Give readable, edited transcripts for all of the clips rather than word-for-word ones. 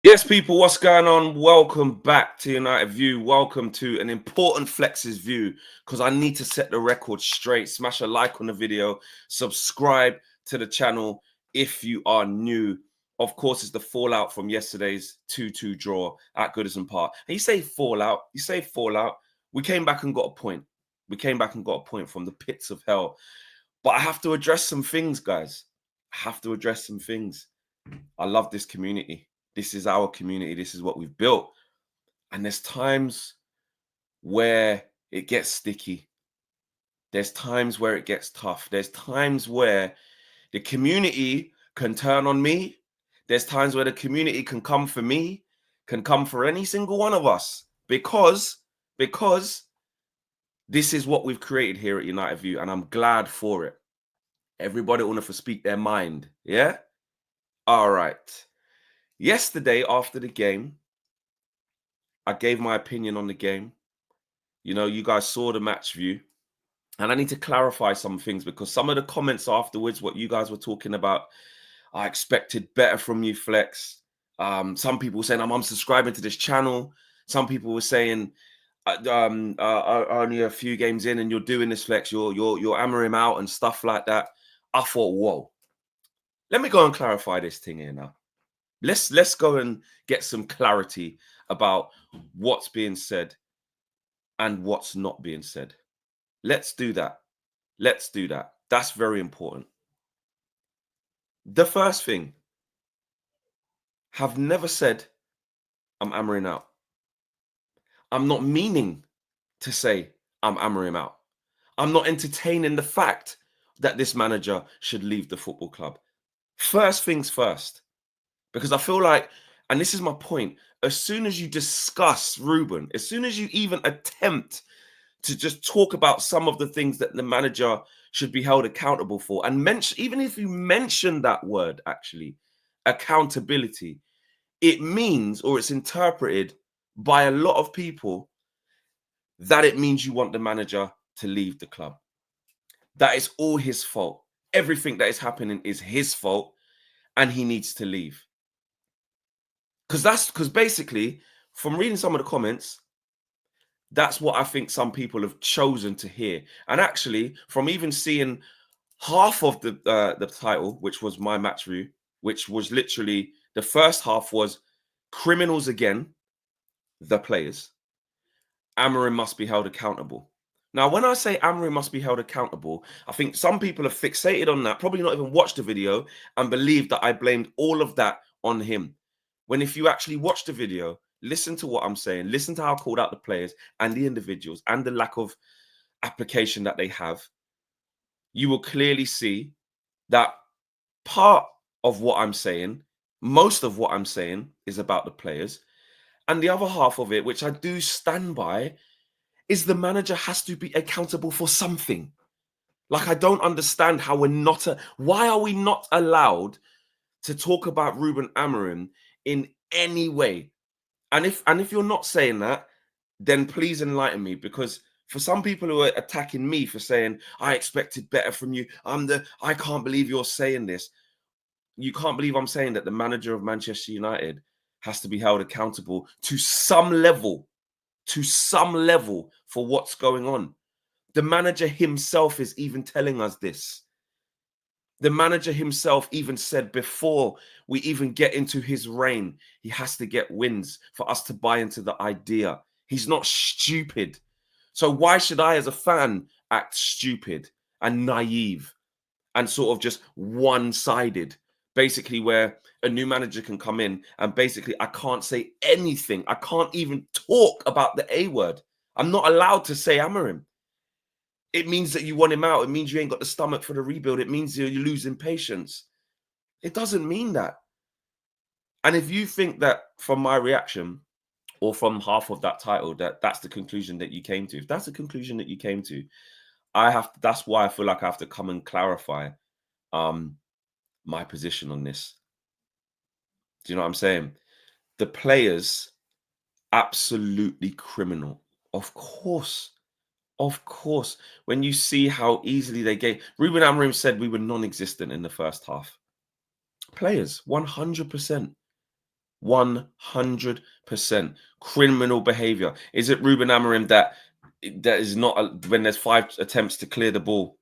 Yes, people, what's going on? Welcome back to United View. Welcome to an important Flex's View because I need to set the record straight. Smash a like on the video, subscribe to the channel if you are new. Of course, it's the fallout from yesterday's 2-2 draw at Goodison Park. And you say fallout, We came back and got a point. We came back and got a point from the pits of hell. But I have to address some things, guys. I have to address some things. I love this community. This is our community. This is what we've built. And there's times where it gets sticky. There's times where it gets tough. There's times where the community can turn on me. There's times where the community can come for me, can come for any single one of us because this is what we've created here at United View, and I'm glad for it. Everybody want to speak their mind, yeah? All right. Yesterday, after the game, I gave my opinion on the game. You know, you guys saw the match view. And I need to clarify some things because some of the comments afterwards, what you guys were talking about, I expected better from you, Flex. Some people were saying I'm unsubscribing to this channel. Some people were saying only a few games in and you're doing this, Flex. You're hammering him out and stuff like that. I thought, whoa. Let me go and clarify this thing here now. Let's go and get some clarity about what's being said and what's not being said. Let's do that. Let's do that. That's very important. The first thing, have never said I'm hammering out. I'm not meaning to say I'm hammering out. I'm not entertaining the fact that this manager should leave the football club. First things first. Because I feel like, and this is my point, as soon as you discuss Ruben, as soon as you even attempt to just talk about some of the things that the manager should be held accountable for, and mention, even if you mention that word, actually, accountability, it means, or it's interpreted by a lot of people, that it means you want the manager to leave the club. That is all his fault. Everything that is happening is his fault, and he needs to leave. Because basically, from reading some of the comments, that's what I think some people have chosen to hear. And actually, from even seeing half of the title, which was my match review, which was literally the first half was criminals again, the players. Amorim must be held accountable. Now, when I say Amorim must be held accountable, I think some people have fixated on that, probably not even watched the video, and believed that I blamed all of that on him. When if you actually watch the video, listen to what I'm saying, listen to how I called out the players and the individuals and the lack of application that they have, you will clearly see that part of what I'm saying, most of what I'm saying is about the players. And the other half of it, which I do stand by, is the manager has to be accountable for something. Like, I don't understand how we're not, why are we not allowed to talk about Ruben Amorim in any way? And if you're not saying that, then please enlighten me, because for some people who are attacking me for saying I expected better from you, I can't believe you're saying this. You can't believe I'm saying that the manager of Manchester United has to be held accountable to some level for what's going on. The manager himself is even telling us this. The manager himself even said before we even get into his reign, he has to get wins for us to buy into the idea. He's not stupid. So why should I, as a fan, act stupid and naive and sort of just one-sided? Basically, where a new manager can come in and basically I can't say anything. I can't even talk about the A word. I'm not allowed to say Amorim. It means that you want him out. It means you ain't got the stomach for the rebuild. It means you're losing patience. It doesn't mean that. And if you think that from my reaction or from half of that title, that's the conclusion that you came to, if that's the conclusion that you came to, that's why I feel like I have to come and clarify my position on this. Do you know what I'm saying? The players, absolutely criminal. Of course. Of course. When you see how easily they gave... Ruben Amorim said we were non-existent in the first half. Players, 100%. 100% criminal behavior. Is it Ruben Amorim that is not when there's 5 attempts to clear the ball,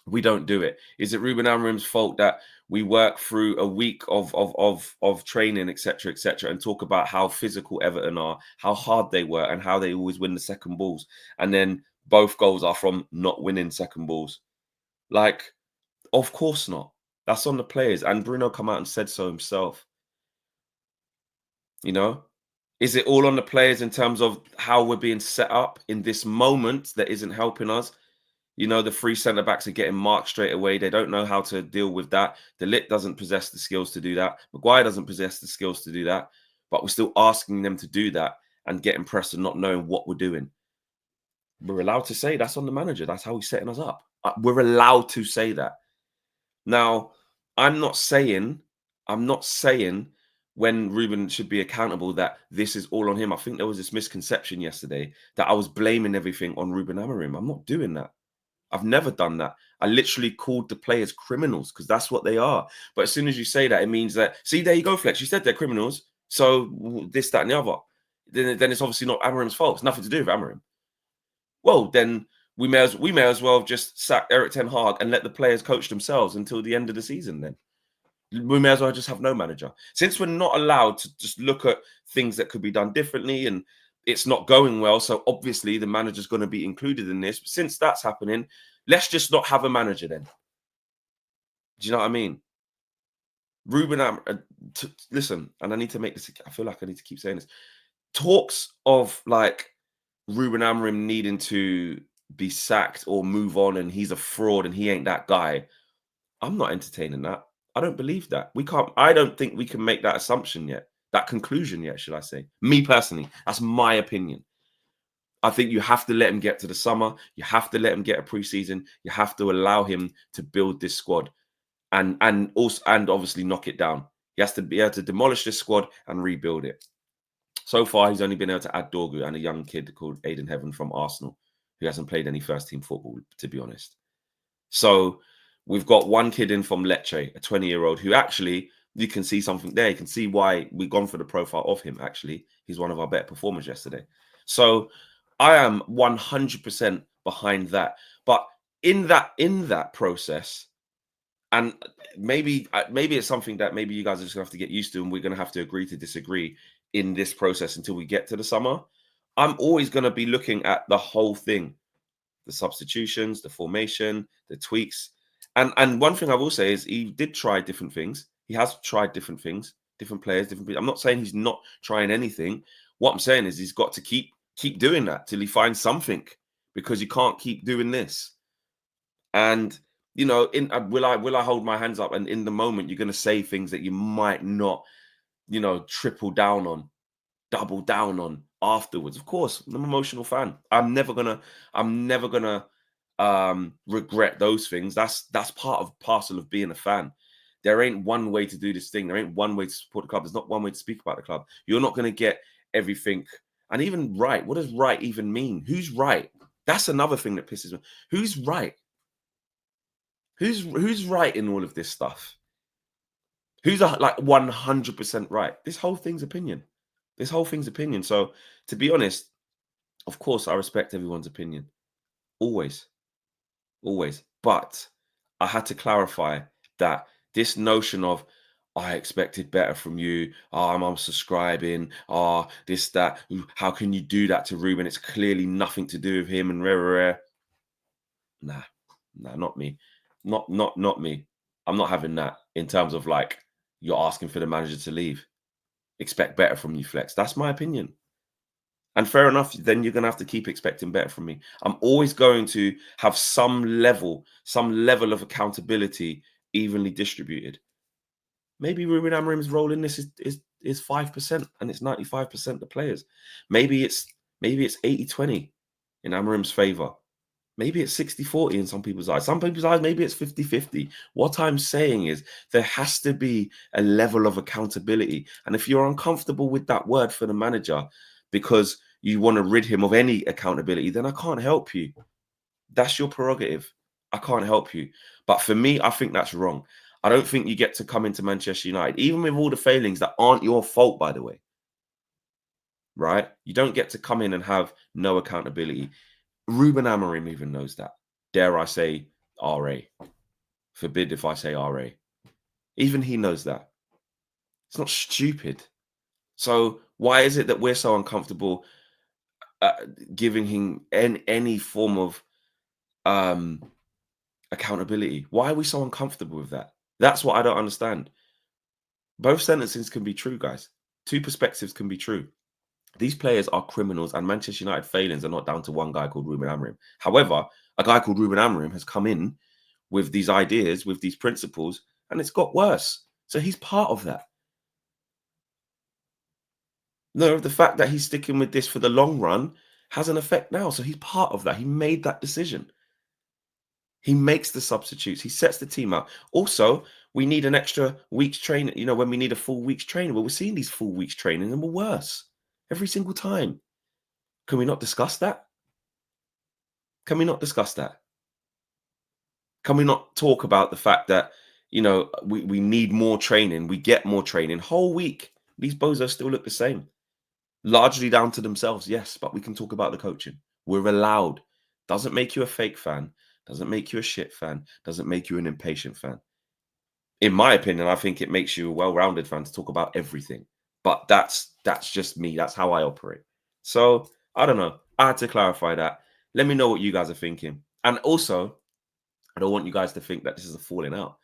we don't do it? Is it Ruben Amorim's fault that we work through a week of training, etc., and talk about how physical Everton are, how hard they were, and how they always win the second balls, and then both goals are from not winning second balls? Like, of course not. That's on the players, and Bruno come out and said so himself. You know, is it all on the players in terms of how we're being set up in this moment that isn't helping us? You know, the three centre backs are getting marked straight away. They don't know how to deal with that. De Ligt doesn't possess the skills to do that. Maguire doesn't possess the skills to do that. But we're still asking them to do that and getting pressed and not knowing what we're doing. We're allowed to say that's on the manager. That's how he's setting us up. We're allowed to say that. Now, I'm not saying when Ruben should be accountable that this is all on him. I think there was this misconception yesterday that I was blaming everything on Ruben Amorim. I'm not doing that. I've never done that. I literally called the players criminals because that's what they are. But as soon as you say that, it means that, see, there you go, Flex. You said they're criminals. So this, that, and the other. Then it's obviously not Amorim's fault. It's nothing to do with Amorim. Well, then we may as well just sack Eric Ten Hag and let the players coach themselves until the end of the season. Then we may as well just have no manager, since we're not allowed to just look at things that could be done differently, and it's not going well. So obviously the manager's going to be included in this. But since that's happening, let's just not have a manager then. Do you know what I mean? Ruben, listen, and I need to make this. I feel like I need to keep saying this. Talks of like Ruben Amorim needing to be sacked or move on, and he's a fraud and he ain't that guy. I'm not entertaining that. I don't believe that. We can't. I don't think we can make that assumption yet. That conclusion yet, should I say? Me personally, that's my opinion. I think you have to let him get to the summer. You have to let him get a preseason. You have to allow him to build this squad, and also and obviously knock it down. He has to be able to demolish this squad and rebuild it. So far, he's only been able to add Dorgu and a young kid called Aiden Heaven from Arsenal, who hasn't played any first team football, to be honest. So we've got one kid in from Lecce, a 20-year-old, who actually, you can see something there. You can see why we've gone for the profile of him, actually. He's one of our better performers yesterday. So I am 100% behind that. But in that process, and maybe it's something that maybe you guys are just going to have to get used to, and we're going to have to agree to disagree in this process until we get to the summer. I'm always going to be looking at the whole thing, the substitutions, the formation, the tweaks. And one thing I will say is he did try different things. He has tried different things, different players, different people. I'm not saying he's not trying anything. What I'm saying is he's got to keep doing that till he finds something, because you can't keep doing this. And you know, will I hold my hands up? And in the moment, you're going to say things that you might not, you know, triple down on, double down on afterwards. Of course, I'm an emotional fan. I'm never gonna regret those things. That's part of parcel of being a fan. There ain't one way to do this thing. There ain't one way to support the club. There's not one way to speak about the club. You're not gonna get everything. And even right, what does right even mean? Who's right? That's another thing that pisses me. Who's right? Who's right in all of this stuff? Who's like 100% right? This whole thing's opinion. This whole thing's opinion. So to be honest, of course, I respect everyone's opinion. Always. Always. But I had to clarify that this notion of I expected better from you. I'm unsubscribing. This, that. How can you do that to Ruben? It's clearly nothing to do with him and rare, rare. Nah, not me. Not me. I'm not having that in terms of like you're asking for the manager to leave. Expect better from you, Flex. That's my opinion. And fair enough, then you're going to have to keep expecting better from me. I'm always going to have some level of accountability evenly distributed. Maybe Ruben Amorim's role in this is 5% and it's 95% the players. Maybe it's 80-20 in Amorim's favor. Maybe it's 60-40 in some people's eyes. Some people's eyes, maybe it's 50-50. What I'm saying is there has to be a level of accountability. And if you're uncomfortable with that word for the manager because you want to rid him of any accountability, then I can't help you. That's your prerogative. I can't help you. But for me, I think that's wrong. I don't think you get to come into Manchester United, even with all the failings that aren't your fault, by the way, right? You don't get to come in and have no accountability. Ruben Amorim even knows that. Dare I say RA? Forbid if I say RA. Even he knows that. It's not stupid. So why is it that we're so uncomfortable giving him any form of accountability? Why are we so uncomfortable with that? That's what I don't understand. Both sentences can be true, guys. Two perspectives can be true. These players are criminals, and Manchester United failings are not down to one guy called Ruben Amorim. However, a guy called Ruben Amorim has come in with these ideas, with these principles, and it's got worse. So he's part of that. No, the fact that he's sticking with this for the long run has an effect now. So he's part of that. He made that decision. He makes the substitutes. He sets the team up. Also, we need an extra week's training. You know, when we need a full week's training, well, we're seeing these full weeks training and we're worse every single time. Can we not discuss that? Can we not discuss that? Can we not talk about the fact that, you know, we need more training, we get more training whole week? These bozos still look the same. Largely down to themselves, yes, but we can talk about the coaching. We're allowed. Doesn't make you a fake fan, doesn't make you a shit fan, doesn't make you an impatient fan. In my opinion, I think it makes you a well-rounded fan to talk about everything. But that's just me. That's how I operate. So I don't know. I had to clarify that. Let me know what you guys are thinking. And also, I don't want you guys to think that this is a falling out.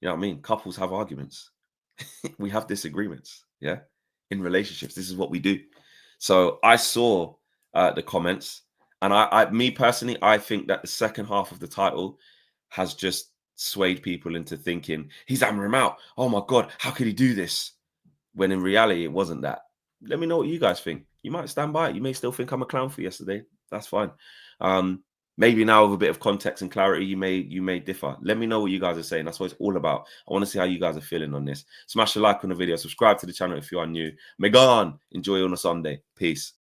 You know what I mean? Couples have arguments. We have disagreements. Yeah. In relationships, this is what we do. So I saw the comments, and me personally, I think that the second half of the title has just swayed people into thinking he's hammering him out. Oh my God, how could he do this? When in reality, it wasn't that. Let me know what you guys think. You might stand by it. You may still think I'm a clown for yesterday. That's fine. Maybe now with a bit of context and clarity, you may differ. Let me know what you guys are saying. That's what it's all about. I want to see how you guys are feeling on this. Smash a like on the video. Subscribe to the channel if you are new. Megan, enjoy on a Sunday. Peace.